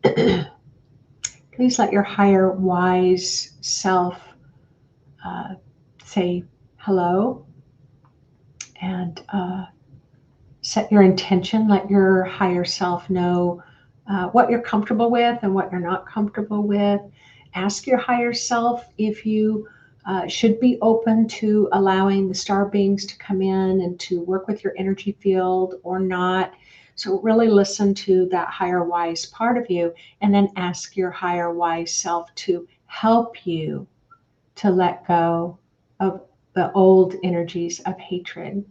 Please let your higher wise self say hello and set your intention. Let your higher self know what you're comfortable with and what you're not comfortable with. Ask your higher self if you should be open to allowing the star beings to come in and to work with your energy field or not. So really listen to that higher wise part of you, and then ask your higher wise self to help you to let go of the old energies of hatred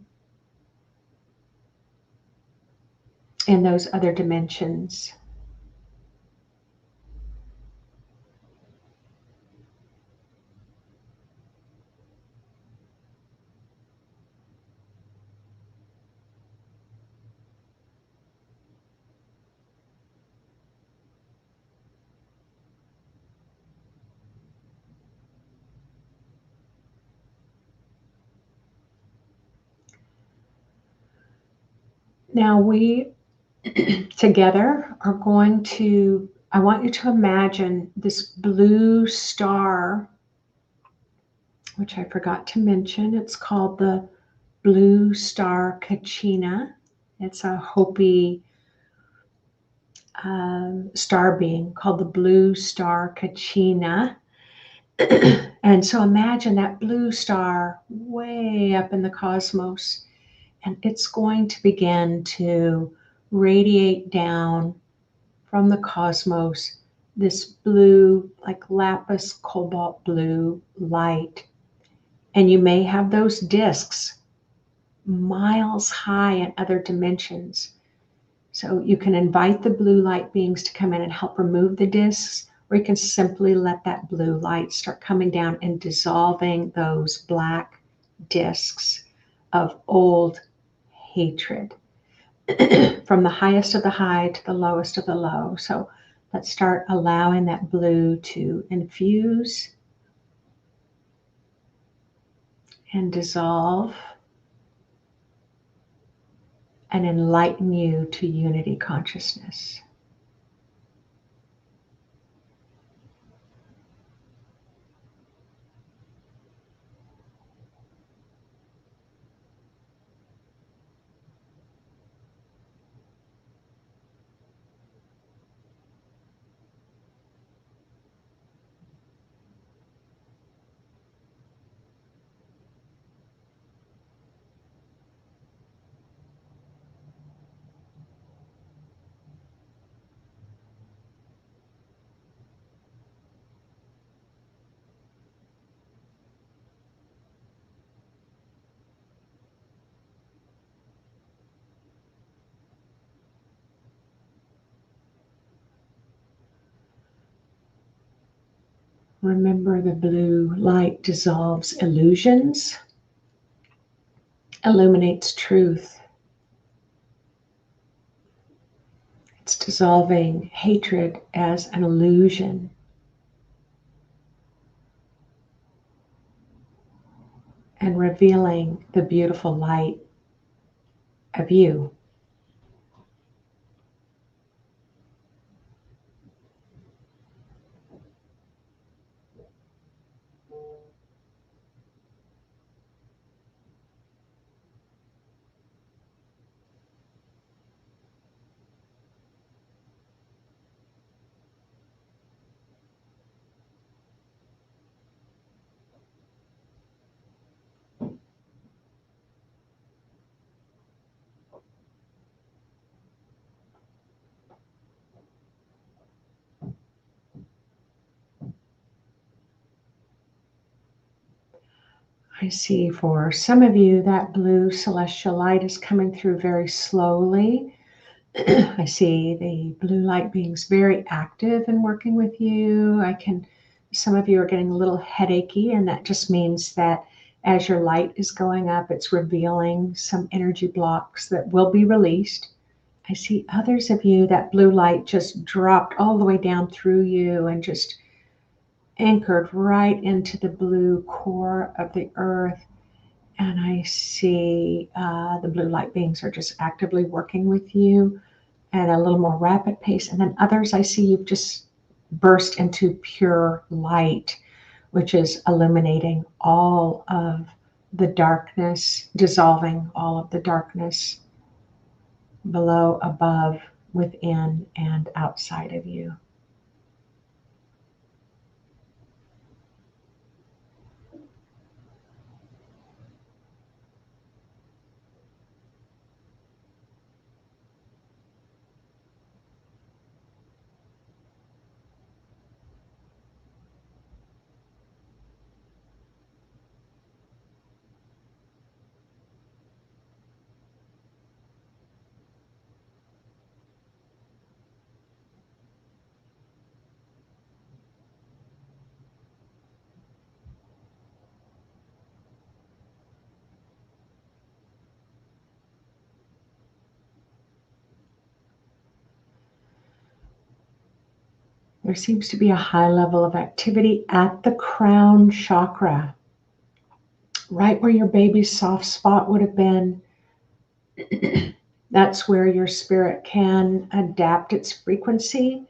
in those other dimensions. Now we together are going to, I want you to imagine this blue star, which I forgot to mention. It's called the blue star Kachina. It's a Hopi star being called the blue star Kachina. And so imagine that blue star way up in the cosmos, and it's going to begin to radiate down from the cosmos this blue, like lapis cobalt blue light. And you may have those discs miles high in other dimensions. So you can invite the blue light beings to come in and help remove the discs, or you can simply let that blue light start coming down and dissolving those black discs of old hatred from the highest of the high to the lowest of the low. So let's start allowing that blue to infuse and dissolve and enlighten you to unity consciousness. Remember, the blue light dissolves illusions, illuminates truth. It's dissolving hatred as an illusion. And revealing the beautiful light of you. I see for some of you that blue celestial light is coming through very slowly. I see the blue light beings very active and working with you. Some of you are getting a little headachy, and that just means that as your light is going up, it's revealing some energy blocks that will be released. I see others of you, that blue light just dropped all the way down through you and just anchored right into the blue core of the earth. And I see the blue light beings are just actively working with you at a little more rapid pace. And then others, I see you've just burst into pure light, which is illuminating all of the darkness, dissolving all of the darkness below, above, within, and outside of you. There seems to be a high level of activity at the crown chakra, right where your baby's soft spot would have been. That's where your spirit can adapt its frequency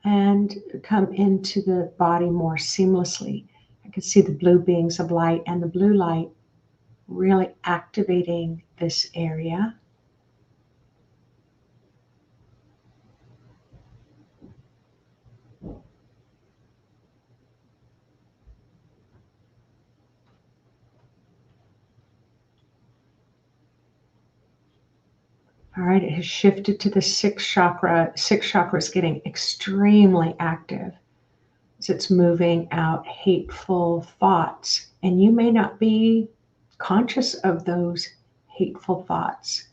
and come into the body more seamlessly. I can see the blue beings of light and the blue light really activating this area. All right, it has shifted to the sixth chakra. Sixth chakra is getting extremely active as it's moving out hateful thoughts. And you may not be conscious of those hateful thoughts.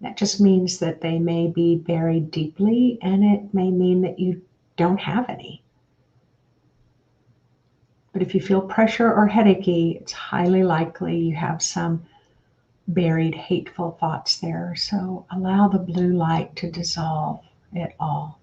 That just means that they may be buried deeply, and it may mean that you don't have any. But if you feel pressure or headachy, it's highly likely you have some buried hateful thoughts there. So allow the blue light to dissolve it all.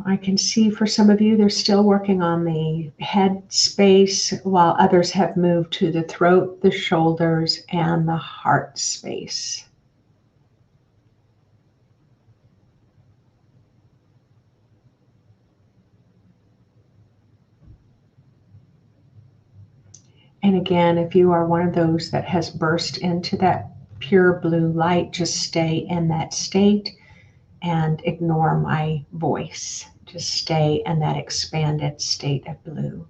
I can see for some of you, they're still working on the head space, while others have moved to the throat, the shoulders, and the heart space. And again, if you are one of those that has burst into that pure blue light, just stay in that state and ignore my voice. Just stay in that expanded state of blue.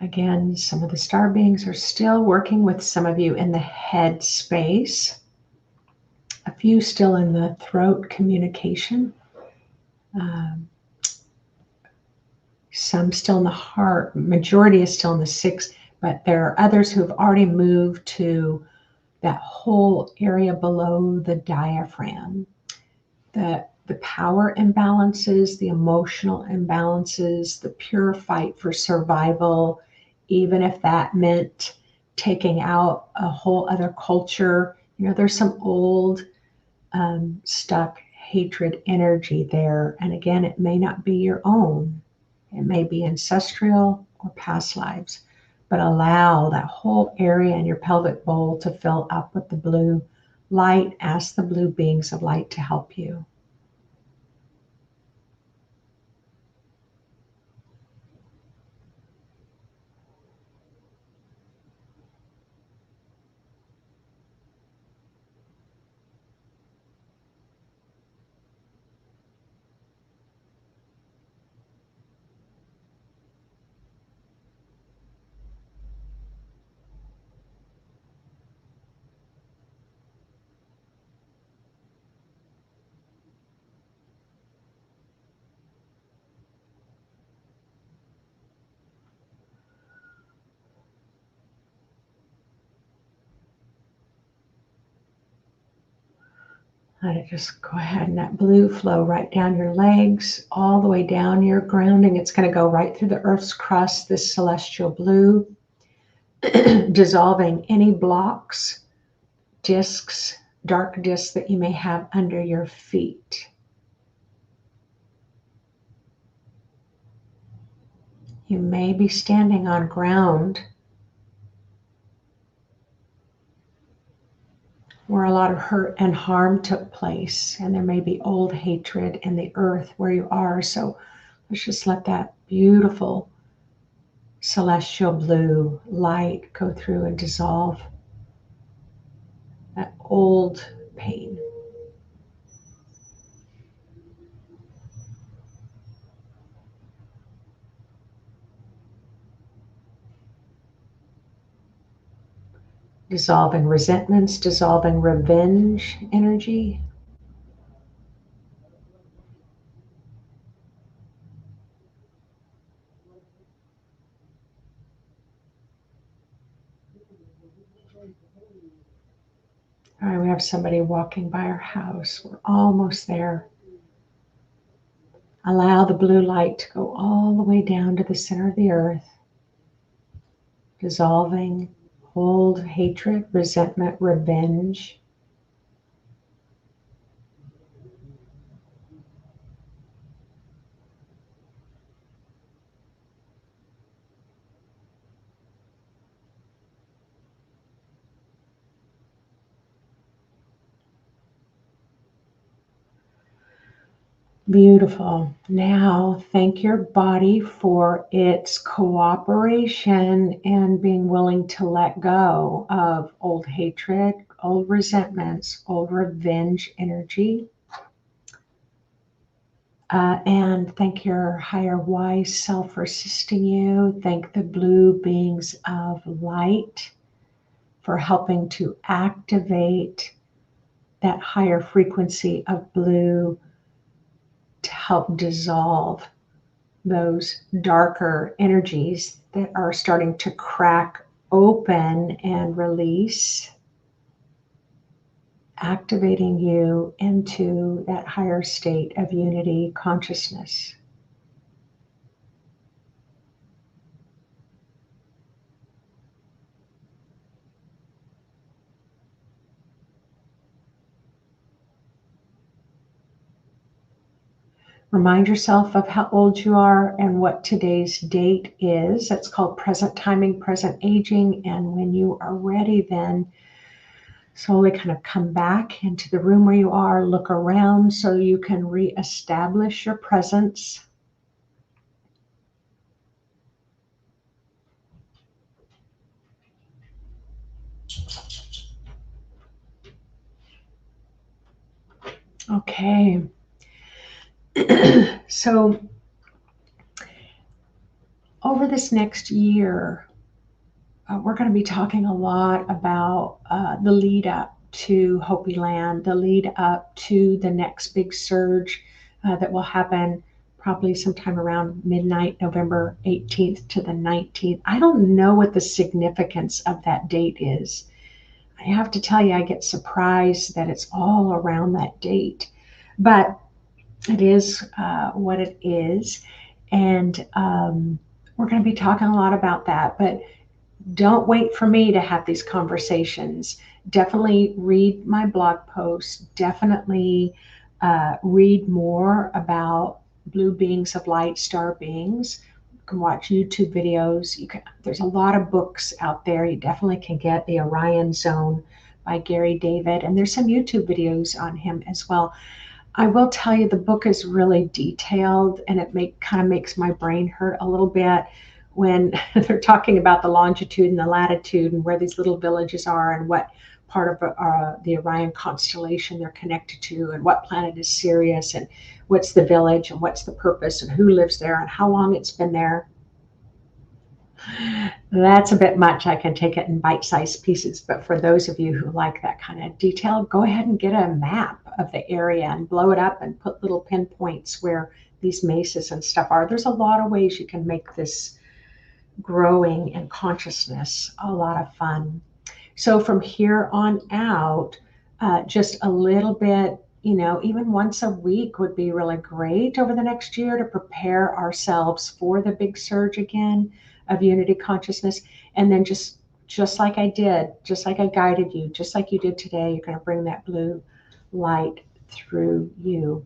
Again, some of the star beings are still working with some of you in the head space. A few still in the throat communication. Some still in the heart. Majority is still in the 6, but there are others who have already moved to that whole area below the diaphragm. The power imbalances, the emotional imbalances, the pure fight for survival, even if that meant taking out a whole other culture. You know, there's some old stuck hatred energy there. And again, it may not be your own. It may be ancestral or past lives. But allow that whole area in your pelvic bowl to fill up with the blue light. Ask the blue beings of light to help you. Let it just go ahead and that blue flow right down your legs, all the way down your grounding. It's going to go right through the earth's crust, this celestial blue, dissolving any blocks, discs, dark discs that you may have under your feet. You may be standing on ground where a lot of hurt and harm took place, and there may be old hatred in the earth where you are. So let's just let that beautiful celestial blue light go through and dissolve that old pain. Dissolving resentments, dissolving revenge energy. All right, we have somebody walking by our house. We're almost there. Allow the blue light to go all the way down to the center of the earth, dissolving old hatred, resentment, revenge. Beautiful. Now, thank your body for its cooperation and being willing to let go of old hatred, old resentments, old revenge energy. And thank your higher wise self for assisting you. Thank the blue beings of light for helping to activate that higher frequency of blue to help dissolve those darker energies that are starting to crack open and release, activating you into that higher state of unity consciousness. Remind yourself of how old you are and what today's date is. That's called present timing, present aging. And when you are ready, then slowly kind of come back into the room where you are, look around so you can reestablish your presence. Okay. So over this next year, we're going to be talking a lot about the lead up to Hopi land, the lead up to the next big surge that will happen probably sometime around midnight, November 18th to the 19th. I don't know what the significance of that date is. I have to tell you, I get surprised that it's all around that date, but it is what it is. And we're going to be talking a lot about that, but don't wait for me to have these conversations. Definitely read my blog post. Definitely read more about blue beings of light, star beings. You can watch YouTube videos. There's a lot of books out there. You definitely can get The Orion Zone by Gary David, and there's some YouTube videos on him as well. I will tell you the book is really detailed, and it kind of makes my brain hurt a little bit when they're talking about the longitude and the latitude and where these little villages are and what part of the Orion constellation they're connected to and what planet is Sirius and what's the village and what's the purpose and who lives there and how long it's been there. That's a bit much. I can take it in bite-sized pieces, but for those of you who like that kind of detail, go ahead and get a map of the area and blow it up and put little pinpoints where these mesas and stuff are. There's a lot of ways you can make this growing in consciousness a lot of fun. So from here on out, just a little bit, even once a week would be really great over the next year to prepare ourselves for the big surge again of unity consciousness. And then just like I did, just like I guided you, just like you did today, you're going to bring that blue light through you.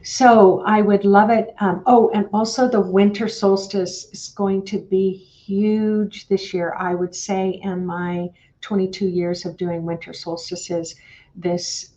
So I would love it. Oh, and also the winter solstice is going to be huge this year. I would say in my 22 years of doing winter solstices, this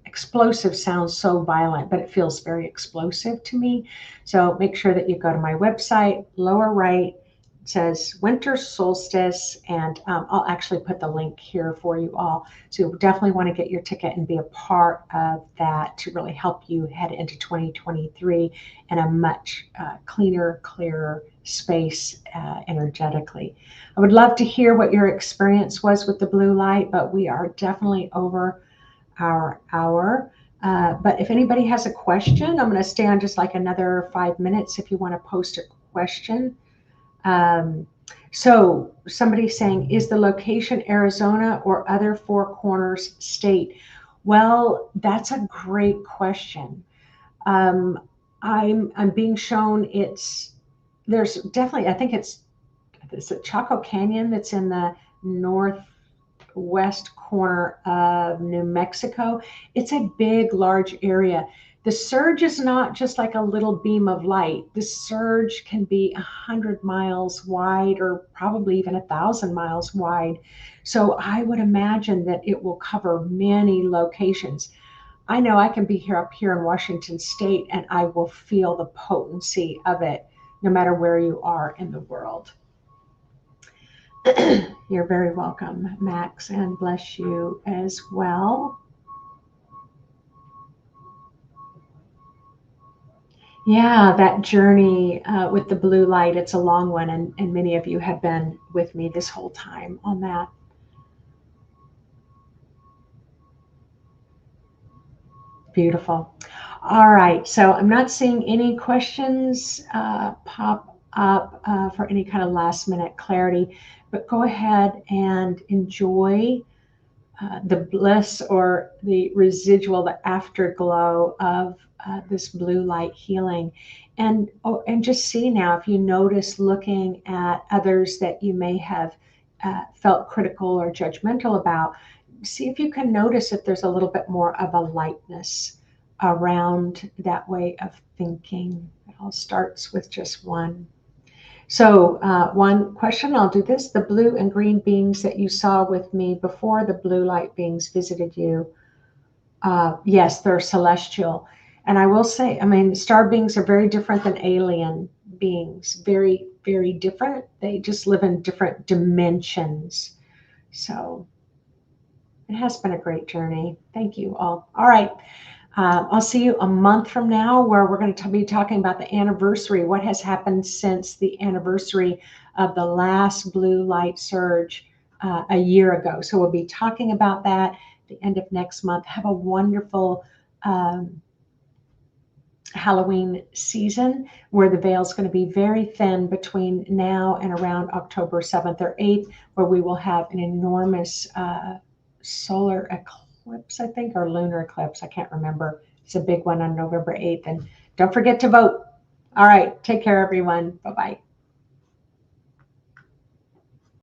explosive sounds so violent, but it feels very explosive to me. So make sure that you go to my website, lower right, it says winter solstice, and I'll actually put the link here for you all. So you definitely want to get your ticket and be a part of that to really help you head into 2023 in a much cleaner, clearer space energetically. I would love to hear what your experience was with the blue light, but we are definitely over our hour. But if anybody has a question, I'm going to stay on just like another 5 minutes if you want to post a question. So somebody's saying, is the location Arizona or other Four Corners state? Well, that's a great question. I'm being shown there's definitely, I think it's a Chaco Canyon that's in the northwest corner of New Mexico. It's a big, large area. The surge is not just like a little beam of light. The surge can be 100 miles wide or probably even 1,000 miles wide. So I would imagine that it will cover many locations. I know I can be up here in Washington State and I will feel the potency of it no matter where you are in the world. You're very welcome, Max, and bless you as well. Yeah, that journey with the blue light, it's a long one, and many of you have been with me this whole time on that. Beautiful. All right, so I'm not seeing any questions pop up for any kind of last minute clarity, but go ahead and enjoy the bliss or the residual, the afterglow of this blue light healing. And just see now, if you notice looking at others that you may have felt critical or judgmental about, see if you can notice if there's a little bit more of a lightness around that way of thinking. It all starts with just one. So one question, I'll do this. The blue and green beings that you saw with me before the blue light beings visited you, yes, they're celestial. And I will say, I mean, star beings are very different than alien beings. Very, very different. They just live in different dimensions. So it has been a great journey. Thank you all. All right. I'll see you a month from now, where we're going to be talking about the anniversary, what has happened since the anniversary of the last blue light surge a year ago. So we'll be talking about that at the end of next month. Have a wonderful Halloween season, where the veil is going to be very thin between now and around October 7th or 8th, where we will have an enormous solar eclipse, I think, or lunar eclipse. I can't remember. It's a big one on November 8th. And don't forget to vote. All right. Take care, everyone. Bye-bye.